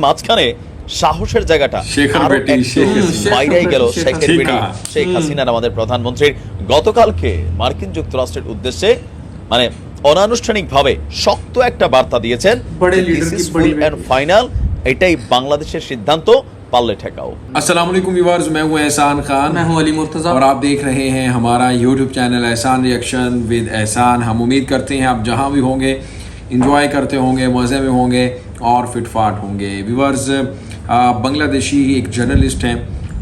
মাঝখানে সাহসের জায়গাটা বাইরে গেল শেখের বেটি শেখ হাসিনার, আমাদের প্রধানমন্ত্রীর। গতকালকে মার্কিন যুক্তরাষ্ট্রের উদ্দেশ্যে মানে অনানুষ্ঠানিকভাবে শক্ত একটা বার্তা দিয়েছেন, this is full and final, এটাই বাংলাদেশের সিদ্ধান্ত, पाले ठेकाओ। अस्सलाम वालेकुम व्यूअर्स, मैं हूं एहसान खान, मैं हूं अली मुर्तज़ा और आप देख रहे हैं हमारा यूट्यूब चैनल एहसान रिएक्शन विद एहसान। हम उम्मीद करते हैं आप जहां भी होंगे इंजॉय करते होंगे, मज़े में होंगे और फिटफाट होंगे। व्यूअर्स, बांग्लादेशी एक जर्नलिस्ट हैं,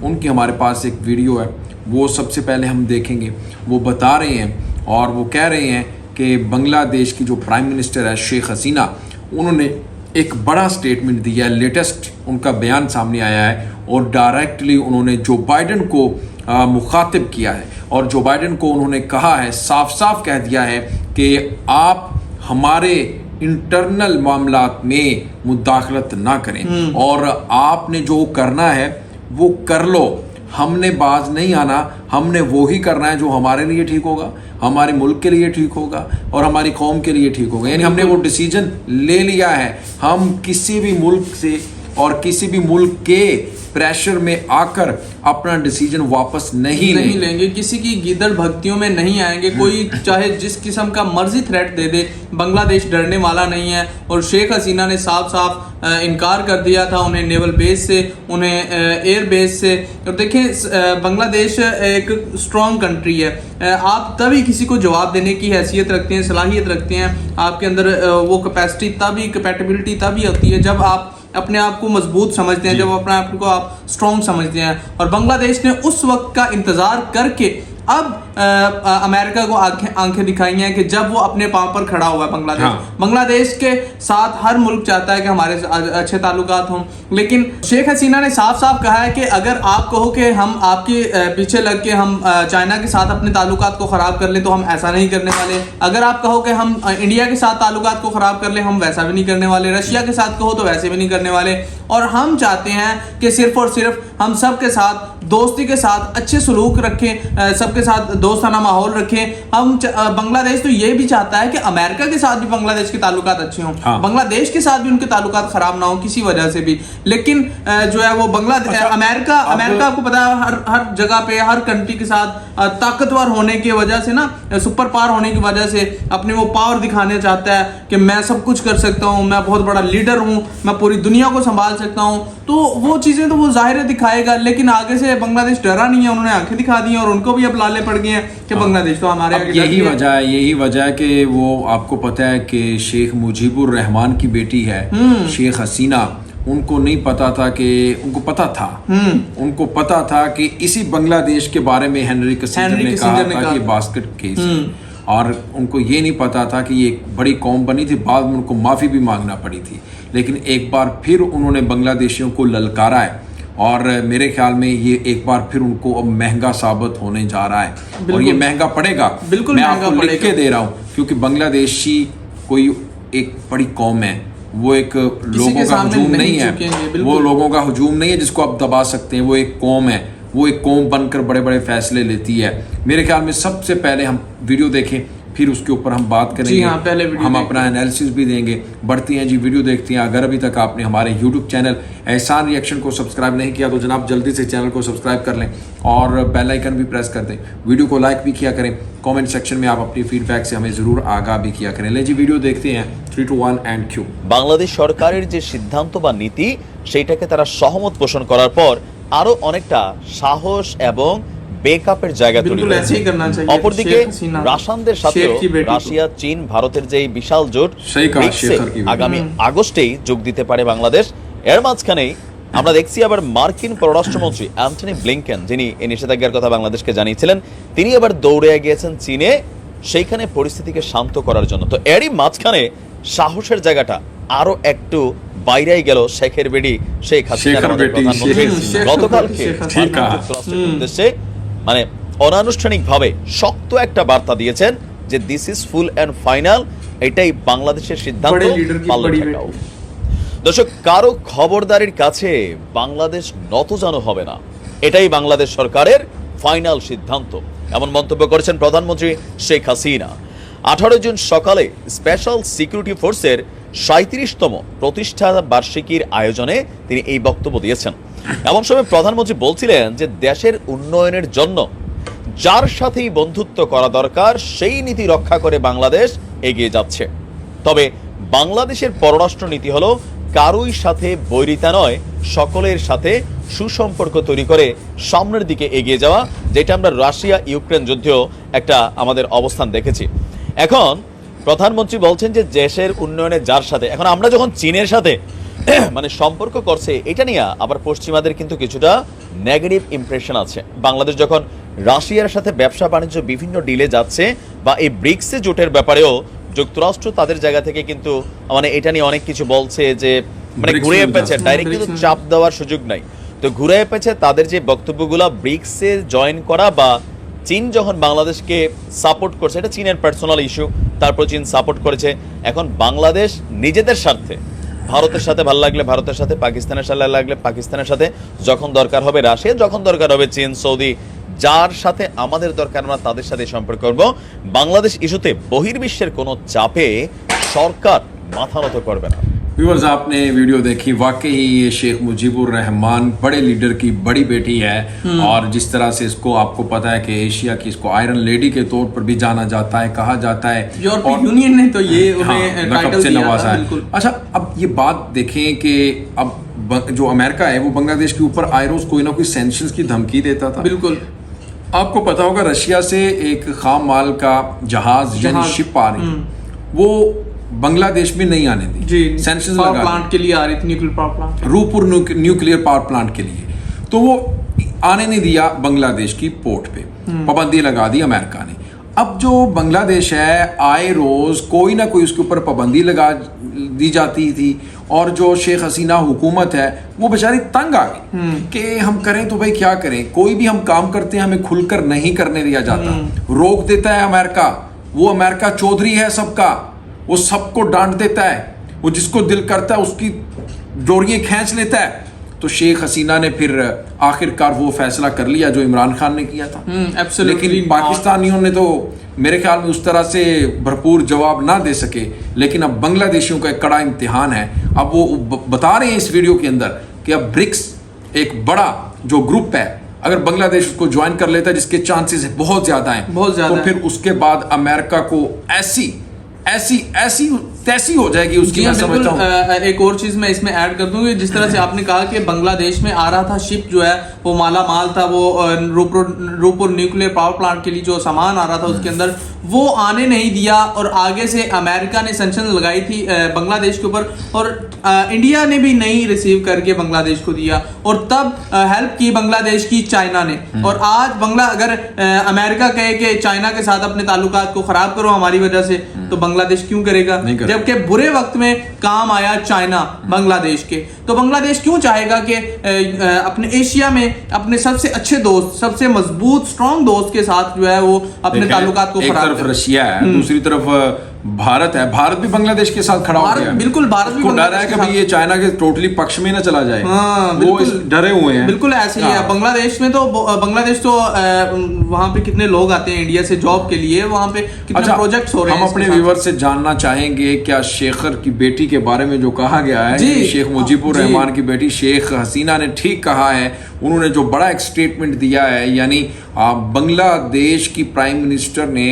उनकी हमारे पास एक वीडियो है, वो सबसे पहले हम देखेंगे। वो बता रहे हैं और वो कह रहे हैं कि बांग्लादेश की जो प्राइम मिनिस्टर है शेख हसीना, उन्होंने एक बड़ा स्टेटमेंट दिया है, लेटेस्ट उनका बयान सामने आया है और डायरेक्टली उन्होंने जो बाइडन को मुखातिब किया है और जो बाइडन को उन्होंने कहा है, साफ साफ कह दिया है कि आप हमारे इंटरनल मामलात में मुदाखलत ना करें और आपने जो करना है वो कर लो, हमने बाज नहीं आना, हमने वो ही करना है जो हमारे लिए ठीक होगा, हमारे मुल्क के लिए ठीक होगा और हमारी कौम के लिए ठीक होगा। यानी हमने वो डिसीजन ले लिया है, हम किसी भी मुल्क से और किसी भी मुल्क के प्रेशर में आकर अपना डिसीजन वापस नहीं लेंगे, किसी की गिदड़ भक्तियों में नहीं आएंगे। कोई चाहे जिस किस्म का मर्जी थ्रेट दे दे, बांग्लादेश डरने वाला नहीं है। और शेख हसीना ने साफ साफ इनकार कर दिया था, उन्हें नेवल बेस से, उन्हें एयर बेस से। और देखें, बांग्लादेश एक स्ट्रॉन्ग कंट्री है, आप तभी किसी को जवाब देने की हैसियत रखते हैं, सलाहियत रखते हैं, आपके अंदर वो कैपेसिटी तभी, कैपेबिलिटी तभी होती है जब आप अपने आप को मजबूत समझते हैं, जब अपने आप को आप स्ट्रॉन्ग समझते हैं। और बांग्लादेश ने उस वक्त का इंतज़ार करके अब अमेरिका को आंखें दिखाई हैं कि जब वो अपने पांव पर खड़ा हुआ है बांग्लादेश। बांग्लादेश के साथ हर मुल्क चाहता है कि हमारे अच्छे ताल्लुकात हों, लेकिन शेख हसीना ने साफ साफ कहा है कि अगर आप कहो कि हम आपके पीछे लग के हम चाइना के साथ अपने ताल्लुकात को ख़राब कर लें तो हम ऐसा नहीं करने वाले। अगर आप कहो कि हम इंडिया के साथ ताल्लुकात को ख़राब कर लें, हम वैसा भी नहीं करने वाले। रशिया के साथ कहो तो वैसे भी नहीं करने वाले। और हम चाहते हैं कि सिर्फ और सिर्फ हम सब के साथ दोस्ती के साथ अच्छे सलूक रखें, सबके साथ दोस्ताना माहौल रखें। हम बांग्लादेश तो ये भी चाहता है कि अमेरिका के साथ भी बांग्लादेश के ताल्लुकात अच्छे हों, बांग्लादेश के साथ भी उनके ताल्लुकात खराब ना हो किसी वजह से भी। लेकिन जो है वो बांग्लादेश अमेरिका आपको पता है हर जगह पे, हर कंट्री के साथ ताकतवर होने की वजह से ना, सुपर पावर होने की वजह से अपने वो पावर दिखाने चाहता है कि मैं सब कुछ कर सकता हूँ, मैं बहुत बड़ा लीडर हूँ, मैं पूरी दुनिया को संभाल सकता हूँ। तो वो चीज़ें तो वो जाहिर दिखाएगा, लेकिन आगे से बांग्लादेश डरा नहीं है, उन्होंने आंखें दिखा दी हैं और उनको भी अब लाले पड़ गए हैं कि बांग्लादेश तो हमारे। यही वजह है कि वो आपको पता है कि शेख मुजीबुर रहमान की बेटी है शेख हसीना, उनको नहीं पता था कि उनको पता था कि इसी बांग्लादेश के बारे में हेनरी किसिंजर ने कहा था कि बास्केट केस, और उनको ये नहीं पता था कि ये एक बड़ी कौम बनी थी। बाद में उनको माफ़ी भी मांगना पड़ी थी, लेकिन एक बार फिर उन्होंने बांग्लादेशियों को ललकारा है और मेरे ख्याल में ये एक बार फिर उनको अब महंगा साबित होने जा रहा है और ये महंगा पड़ेगा। बिल्कुल मैं आपको लिख के दे रहा हूँ, क्योंकि बांग्लादेशी कोई एक बड़ी कौम है, वो एक लोगों का हुजूम नहीं है, वो लोगों का हुजूम नहीं है जिसको आप दबा सकते हैं। वो एक कौम है, वो एक कौम बनकर बड़े बड़े फैसले लेती है। मेरे ख्याल में सबसे पहले हम वीडियो देखें, फिर उसके ऊपर हम बात करेंगे। पहले हम अपना एनालिसिस भी देंगे। बढ़ती हैं जी, वीडियो देखती हैं। अगर अभी तक आपने हमारे यूट्यूब चैनल एहसान रिएक्शन को सब्सक्राइब नहीं किया तो जनाब जल्दी से चैनल को सब्सक्राइब कर लें और बेल आइकन भी प्रेस कर दें। वीडियो को लाइक भी किया करें, कमेंट सेक्शन में आप अपनी फीडबैक से हमें जरूर आगाह भी किया करें। ले जी, वीडियो देखते हैं। 3, 2, 1 एंड क्यू। বাংলাদেশ সরকারের যে সিদ্ধান্ত বা নীতি, সেইটাকে তারা সহমত পোষণ করার পর আরো অনেকটা সাহস এবং বেকআপের জায়গা তৈরি হয়েছে। অপরদিকে রাশিয়ানদের সাথে রাশিয়া, চীন, ভারতের যে বিশাল জোট আগামী আগস্টেই যোগ দিতে পারে বাংলাদেশ। এর মাঝখানেই আমরা দেখছি আবার মার্কিন পররাষ্ট্রমন্ত্রী অ্যান্টনি ব্লিংকেন, যিনি এই নিষেধাজ্ঞার কথা বাংলাদেশকে জানিয়েছিলেন, তিনি এবার দৌড়ে গিয়েছেন চীনে সেইখানে পরিস্থিতিকে শান্ত করার জন্য। তো এরই মাঝখানে সাহসের জায়গাটা আরো একটু বাইরে গেল শেখের বেটি শেখ হাসিনার, আমাদের প্রধানমন্ত্রী। গতকালকে যুক্তরাষ্ট্রের উদ্দেশ্যে মানে অনানুষ্ঠানিকভাবে শক্ত একটা বার্তা দিয়েছেন যে this is full and final, এটাই বাংলাদেশের সিদ্ধান্ত, পালে ঠেকাও। দর্শক, কারো খবরদারির কাছে বাংলাদেশ নতজানু হবে না, এটাই বাংলাদেশ সরকারের ফাইনাল সিদ্ধান্ত, এমন মন্তব্য করেছেন প্রধানমন্ত্রী শেখ হাসিনা। 18 জুন সকালে স্পেশাল সিকিউরিটি ফোর্সের 37তম প্রতিষ্ঠা বার্ষিকীর আয়োজনে তিনি এই বক্তব্য দিয়েছেন। এমন সময় প্রধানমন্ত্রী বলছিলেন যে দেশের উন্নয়নের জন্য যার সাথেই বন্ধুত্ব করা দরকার সেই নীতি রক্ষা করে বাংলাদেশ এগিয়ে যাচ্ছে। তবে বাংলাদেশের পররাষ্ট্র নীতি হলো কারোই সাথে বৈরিতা নয়, সকলের সাথে সুসম্পর্ক তৈরি করে সামনের দিকে এগিয়ে যাওয়া, যেটা আমরা রাশিয়া ইউক্রেন যুদ্ধেও একটা আমাদের অবস্থান দেখেছি। এখন প্রধানমন্ত্রী বলছেন যে দেশের উন্নয়নে যার সাথে, এখন আমরা যখন চীনের সাথে মানে সম্পর্ক করছে, এটা নিয়ে আবার পশ্চিমাদের কিন্তু কিছুটা নেগেটিভ ইমপ্রেশন আছে। বাংলাদেশ যখন রাশিয়ার সাথে ব্যবসা বাণিজ্য বিভিন্ন ডিলে যাচ্ছে বা এই ব্রিক্সে জোটের ব্যাপারেও যুক্তরাষ্ট্র তাদের জায়গা থেকে কিন্তু মানে এটা নিয়ে অনেক কিছু বলছে যে মানে ঘুরে পেছে, ডাইরেক্ট কিন্তু চাপ দেওয়ার সুযোগ নাই। তো ঘুরে পেছে তাদের যে বক্তব্যগুলো ব্রিক্সে জয়েন করা বা চীন যখন বাংলাদেশকে সাপোর্ট করছে, এটা চীনের পার্সোনাল ইস্যু, তারপর চীন সাপোর্ট করেছে। এখন বাংলাদেশ নিজেদের স্বার্থে ভারতের সাথে ভালো লাগলে ভারতের সাথে, পাকিস্তানের সাথে লাগলে পাকিস্তানের সাথে, যখন দরকার হবে রাশিয়া, যখন দরকার হবে চীন, সৌদি, যার সাথে আমাদের দরকার আমরা তাদের সাথে সম্পর্ক করব। বাংলাদেশ ইস্যুতে বহির্বিশ্বের কোনো চাপে সরকার মাথা নত করবে না। व्यूअर्स, आपने वीडियो देखी, वाकई ये शेख मुजीबुर रहमान बड़े लीडर की बड़ी बेटी है और जिस तरह से इसको आपको पता है कि एशिया की इसको आयरन लेडी के तौर पर भी जाना जाता है, कहा जाता है। यूरोपीय यूनियन ने तो ये उन्हें टाइटल से दिया नवाजा था, है। बिल्कुल। अच्छा, अब ये बात देखें कि अब जो अमेरिका है वो बांग्लादेश के ऊपर आए रोज कोई ना कोई सैंक्शंस की धमकी देता था। बिल्कुल। आपको पता होगा रशिया से एक खाम माल का जहाज यानी शिप आ रही, वो बांग्लादेश में नहीं आने दी, जी, सैंक्शंस पावर लगा प्लांट के लिए आ रही थी, nuclear power plant, Rooppur nuclear power plant के लिए, तो वो आने नहीं दिया बांग्लादेश की पोर्ट पे, पाबंदी लगा दी अमेरिका ने। अब जो बांग्लादेश है आए रोज कोई ना कोई उसके ऊपर पाबंदी लगा दी जाती थी और जो शेख हसीना हुकूमत है वो बेचारी तंग आ गई कि हम करें तो भाई क्या करें, कोई भी हम काम करते हैं हमें खुलकर नहीं करने दिया जाता, रोक देता है अमेरिका। वो अमेरिका चौधरी है सबका, वो सबको डांट देता है, वो जिसको दिल करता है उसकी डोरियां खींच लेता है। तो शेख हसीना ने फिर आखिरकार वो फैसला कर लिया जो इमरान खान ने किया था। लेकिन पाकिस्तानियों ने तो मेरे ख्याल में उस तरह से भरपूर जवाब ना दे सके। लेकिन अब बांग्लादेशियों का एक कड़ा इम्तिहान है। अब वो बता रहे हैं इस वीडियो के अंदर कि अब ब्रिक्स एक बड़ा जो ग्रुप है, अगर बांग्लादेश उसको ज्वाइन कर लेता है, जिसके चांसेस बहुत ज्यादा हैं, तो फिर उसके बाद अमेरिका को ऐसी तैसी हो जाएगी उसकी। मैं समझता हूं एक और चीज मैं इसमें ऐड कर दूंगी, जिस तरह से आपने कहा कि बांग्लादेश में आ रहा था शिप जो है वो माला माल था, वो रूपुर न्यूक्लियर पावर प्लांट के लिए जो सामान आ रहा था उसके अंदर वो आने नहीं दिया और आगे से अमेरिका ने सैंक्शन लगाई थी बांग्लादेश के ऊपर और इंडिया ने भी नहीं रिसीव करके बांग्लादेश को दिया और तब हेल्प की बांग्लादेश की चाइना ने। और आज अगर अमेरिका कहे कि चाइना के साथ अपने ताल्लुकात को खराब करो हमारी वजह से, तो बांग्लादेश क्यों करेगा? जबकि बुरे वक्त में काम आया चाइना बांग्लादेश के, तो बांग्लादेश क्यों चाहेगा कि अपने एशिया में अपने सबसे अच्छे दोस्त, सबसे मजबूत स्ट्रॉन्ग दोस्त के साथ जो है वो अपने ताल्लुकात को खराब। एक तरफ रशिया है, दूसरी तरफ भारत है। भारत भी बांग्लादेश के साथ खड़ा हो गया है। बिल्कुल, भारत भी डर है कि भाई ये चाइना के टोटली पक्ष में ना चला जाए। वो डरे हुए हैं। बिल्कुल ऐसे ही है। बांग्लादेश में तो वहाँ पे कितने लोग आते हैं इंडिया से जॉब के लिए, वहाँ पे कितने प्रोजेक्ट्स हो रहे हैं। हम अपने व्यूअर से जानना चाहेंगे क्या शेखर की बेटी के बारे में जो कहा गया है, शेख मुजीबुर रहमान की बेटी शेख हसीना ने ठीक कहा है। उन्होंने जो बड़ा एक स्टेटमेंट दिया है, यानी बांग्लादेश की प्राइम मिनिस्टर ने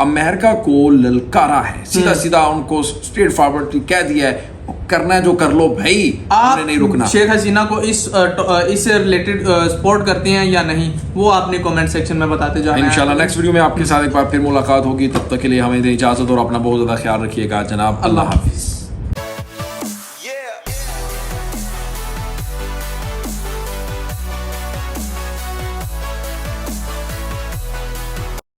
अमेरिका को ललकारा है, सीधा सीधा उनको स्ट्रेट फॉरवर्ड कह दिया है, करना है जो कर लो भाई, हमने नहीं रुकना। शेख हसीना को इस रिलेटेड सपोर्ट करते हैं या नहीं, वो आपने कमेंट सेक्शन में बताते जाना। इंशाल्लाह नेक्स्ट वीडियो में आपके साथ एक बार फिर मुलाकात होगी। तब तक के लिए हमें दें इजाजत और अपना बहुत ज्यादा ख्याल रखिएगा जनाब। अल्लाह हाफिज।